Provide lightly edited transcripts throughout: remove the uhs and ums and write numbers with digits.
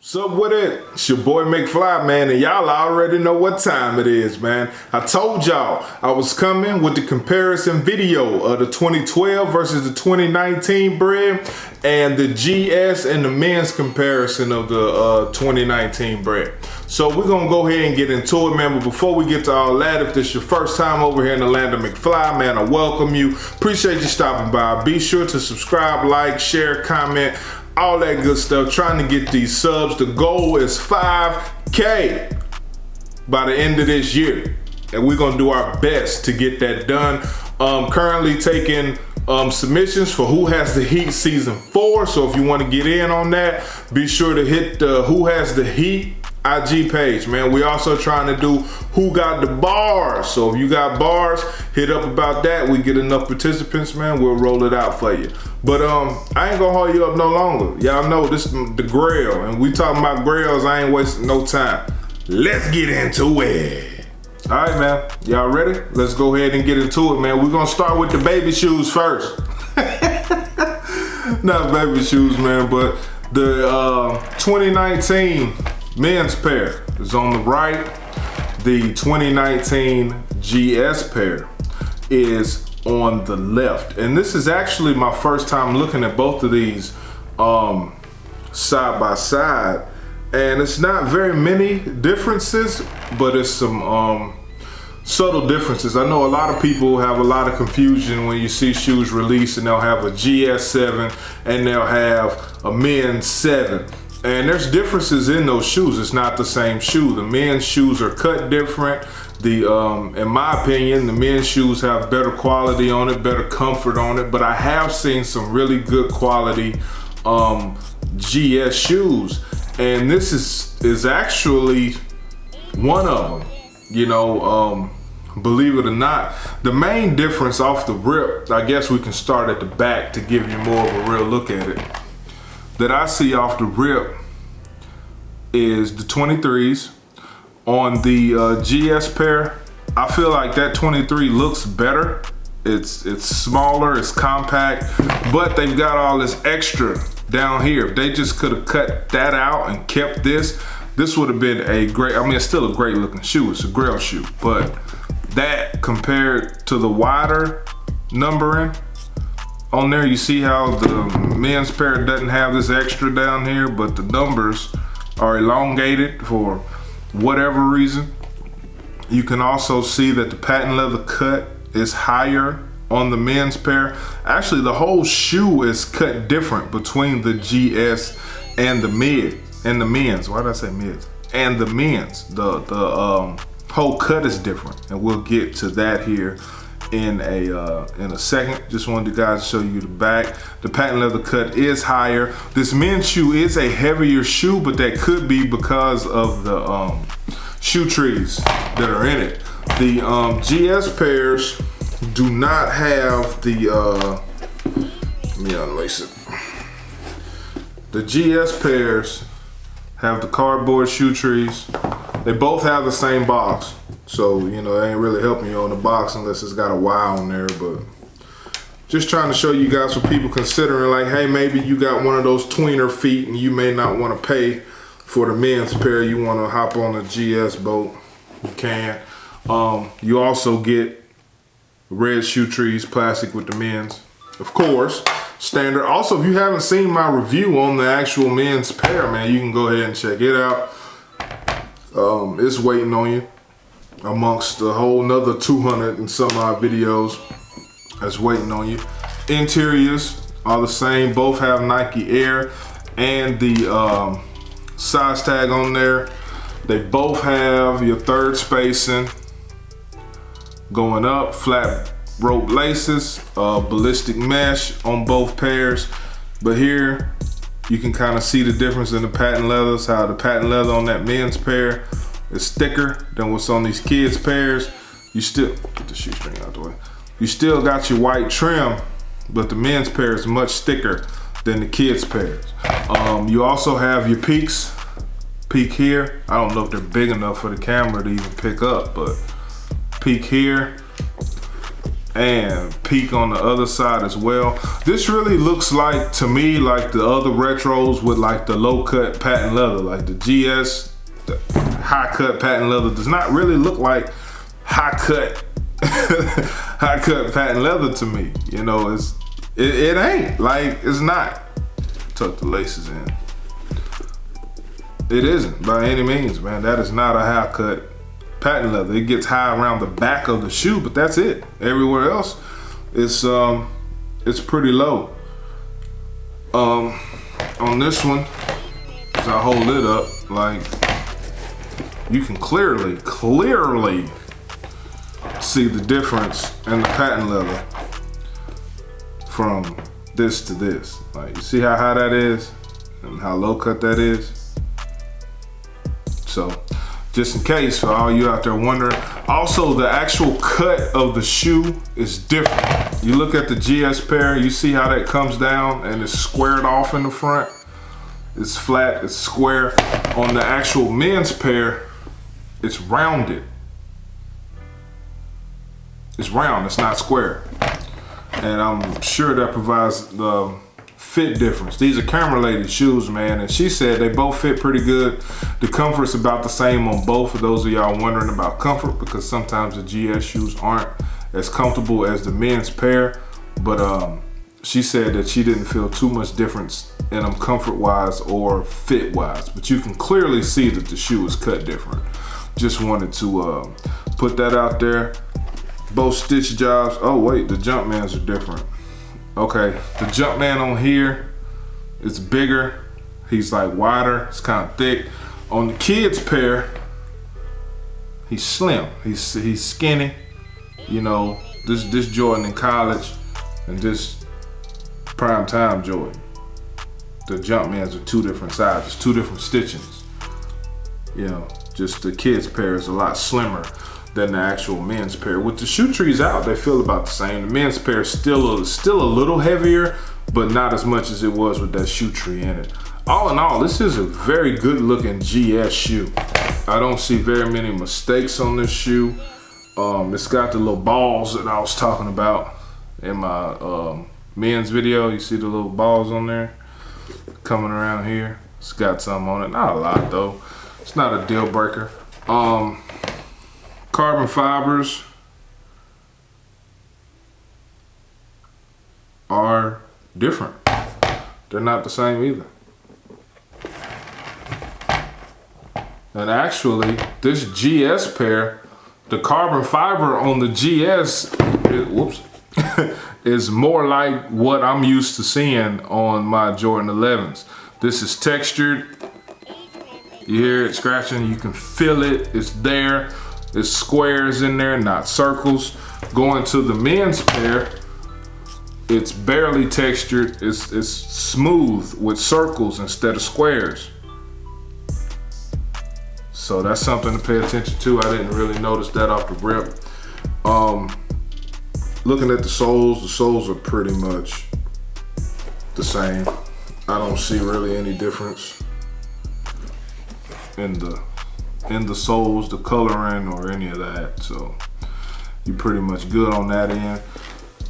So what it? It's your boy McFly, man, and y'all already know what time it is, man. I told y'all I was coming with the comparison video of the 2012 versus the 2019 Bred and the GS and the men's comparison of the 2019 Bred. So we're gonna go ahead and get into it, man. But before we get to all that, if this is your first time over here in the land of McFly, man, I welcome you. Appreciate you stopping by. Be sure to subscribe, like, share, comment, all that good stuff. Trying to get these subs. The goal is 5K by the end of this year, and we're gonna do our best to get that done. Currently taking submissions for Who Has the Heat Season 4. So if you want to get in on that, be sure to hit the Who Has the Heat IG page, man. We also trying to do Who Got the Bars. So if you got bars, hit up about that. We get enough participants, man, we'll roll it out for you. But I ain't gonna hold you up no longer. Y'all know this is the grill, and we talking about grills. I ain't wasting no time. Let's get into it. All right, man, y'all ready? Let's go ahead and get into it, man. We're gonna start with the baby shoes first. Not baby shoes, man, but the 2019 men's pair is on the right. The 2019 GS pair is on the left. And this is actually my first time looking at both of these side by side. And it's not very many differences, but it's some subtle differences. I know a lot of people have a lot of confusion when you see shoes released and they'll have a GS7 and they'll have a men's 7. And there's differences in those shoes. It's not the same shoe. The men's shoes are cut different. In my opinion, the men's shoes have better quality on it, better comfort on it. But I have seen some really good quality GS shoes, and this is actually one of them. You know, believe it or not, the main difference off the rip, I guess we can start at the back to give you more of a real look at it, that I see off the rip is the 23s. On the GS pair, I feel like that 23 looks better. It's smaller, it's compact, but they've got all this extra down here. If they just could have cut that out and kept this would have been a great, I mean, it's still a great looking shoe. It's a grail shoe, but that compared to the wider numbering on there, you see how the men's pair doesn't have this extra down here, but the numbers are elongated for whatever reason. You can also see that the patent leather cut is higher on the men's pair. Actually, the whole shoe is cut different between the GS and the men's. Why did I say mids? And the men's. The whole cut is different, and we'll get to that here in a second. Just wanted you guys to show you the back. The patent leather cut is higher. This men's shoe is a heavier shoe, but that could be because of the shoe trees that are in it. The GS pairs do not have the let me unlace it. The GS pairs have the cardboard shoe trees. They both have the same box. So, you know, it ain't really helping you on the box unless it's got a Y on there, but just trying to show you guys for people considering, like, hey, maybe you got one of those tweener feet and you may not want to pay for the men's pair. You want to hop on a GS boat, you can. You also get red shoe trees, plastic with the men's, of course, standard. Also, if you haven't seen my review on the actual men's pair, man, you can go ahead and check it out. It's waiting on you, amongst a whole nother 200 and some odd videos that's waiting on you. Interiors are the same. Both have Nike Air and the size tag on there. They both have your third spacing going up, flat rope laces, ballistic mesh on both pairs. But here you can kind of see the difference in the patent leathers, how the patent leather on that men's pair is thicker than what's on these kids pairs. You still, get the shoestring out the way. You still got your white trim, but the men's pair is much thicker than the kids pairs. You also have your peaks. Peak here. I don't know if they're big enough for the camera to even pick up, but peak here. and peek on the other side as well. This really looks like, to me, like the other retros with like the low cut patent leather. Like the GS, the high cut patent leather does not really look like high cut high cut patent leather to me. You know, it ain't, like, it's not. Tuck the laces in. It isn't by any means, man. That is not a high cut patent leather. It gets high around the back of the shoe, but that's it. Everywhere else, it's pretty low. On this one, as I hold it up, like, you can clearly see the difference in the patent leather from this to this. Like, you see how high that is and how low cut that is? So, just in case, for all you out there wondering. Also, the actual cut of the shoe is different. You look at the GS pair, you see how that comes down and it's squared off in the front. It's flat, it's square. On the actual men's pair, it's rounded. It's round, it's not square. And I'm sure that provides the fit difference. These are Camera Lady shoes, man, and she said they both fit pretty good. The comfort's about the same on both, for those of y'all wondering about comfort, because sometimes the GS shoes aren't as comfortable as the men's pair. But she said that she didn't feel too much difference in them comfort-wise or fit-wise. But you can clearly see that the shoe is cut different. Just wanted to put that out there. Both stitch jobs. Oh wait, the Jumpmans are different. Okay, the Jumpman on here is bigger. He's like wider, it's kind of thick. On the kids pair, he's slim. He's skinny. You know, this Jordan in college and this prime time Jordan. The Jumpmans are two different sizes, two different stitchings. You know, just the kids pair is a lot slimmer than the actual men's pair. With the shoe trees out, they feel about the same. The men's pair is still a little heavier, but not as much as it was with that shoe tree in it. All in all, this is a very good looking GS shoe. I don't see very many mistakes on this shoe. It's got the little balls that I was talking about in my men's video. You see the little balls on there coming around here. It's got some on it, not a lot though. It's not a deal breaker. Carbon fibers are different. They're not the same either. And actually, this GS pair, the carbon fiber on the GS, is more like what I'm used to seeing on my Jordan 11s. This is textured. You hear it scratching, you can feel it, it's there. There's squares in there, not circles. Going to the men's pair, it's barely textured. It's smooth with circles instead of squares. So that's something to pay attention to. I didn't really notice that off the rip. Looking at the soles are pretty much the same. I don't see really any difference in the soles, the coloring, or any of that. So you're pretty much good on that end.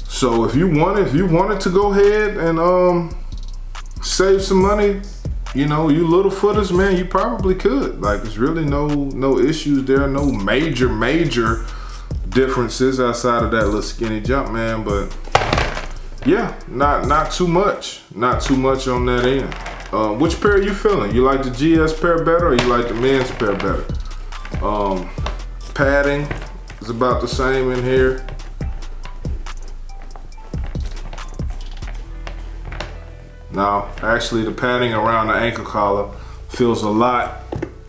So if you wanted to go ahead and save some money, you know, you little footers, man, you probably could. Like, there's really no issues there, no major differences outside of that little skinny Jumpman. But yeah, not too much on that end. Which pair are you feeling? You like the GS pair better, or you like the men's pair better? Padding is about the same in here. Now, actually, the padding around the ankle collar feels a lot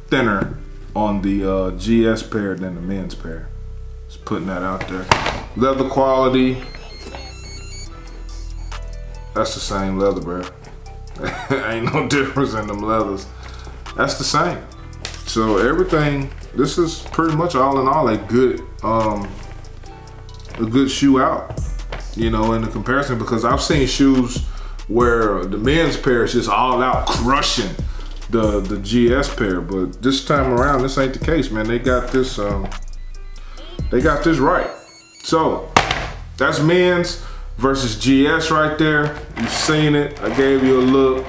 thinner on the GS pair than the men's pair. Just putting that out there. Leather quality, that's the same leather, bro. Ain't no difference in them leathers. That's the same. So everything, this is pretty much all in all a good shoe out, you know, in the comparison, because I've seen shoes where the men's pair is just all out crushing the GS pair, but this time around, this ain't the case, man. They got this right. So That's men's versus GS right there. You've seen it. I gave you a look.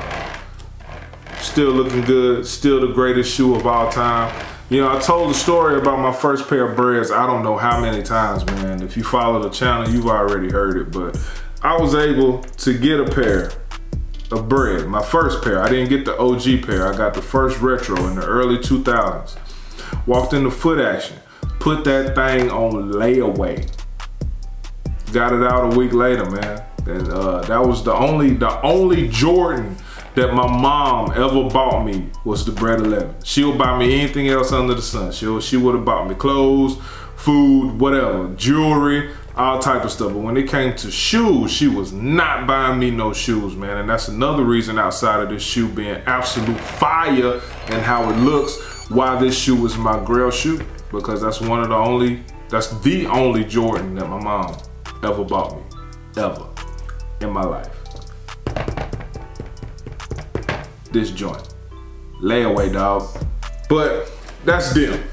Still looking good. Still the greatest shoe of all time. You know, I told the story about my first pair of Breds I don't know how many times, man. If you follow the channel, you've already heard it, but I was able to get a pair of Bred, my first pair. I didn't get the OG pair. I got the first retro in the early 2000s. Walked into Foot Action, put that thing on layaway. Got it out a week later, man. And that was the only Jordan that my mom ever bought me was the Bred 11. She'll buy me anything else under the sun. She would have bought me clothes, food, whatever, jewelry, all type of stuff. But when it came to shoes, she was not buying me no shoes, man. And that's another reason outside of this shoe being absolute fire and how it looks, why this shoe is my grail shoe. Because that's the only Jordan that my mom ever bought me, ever, in my life. This joint. Layaway, dog. But that's them.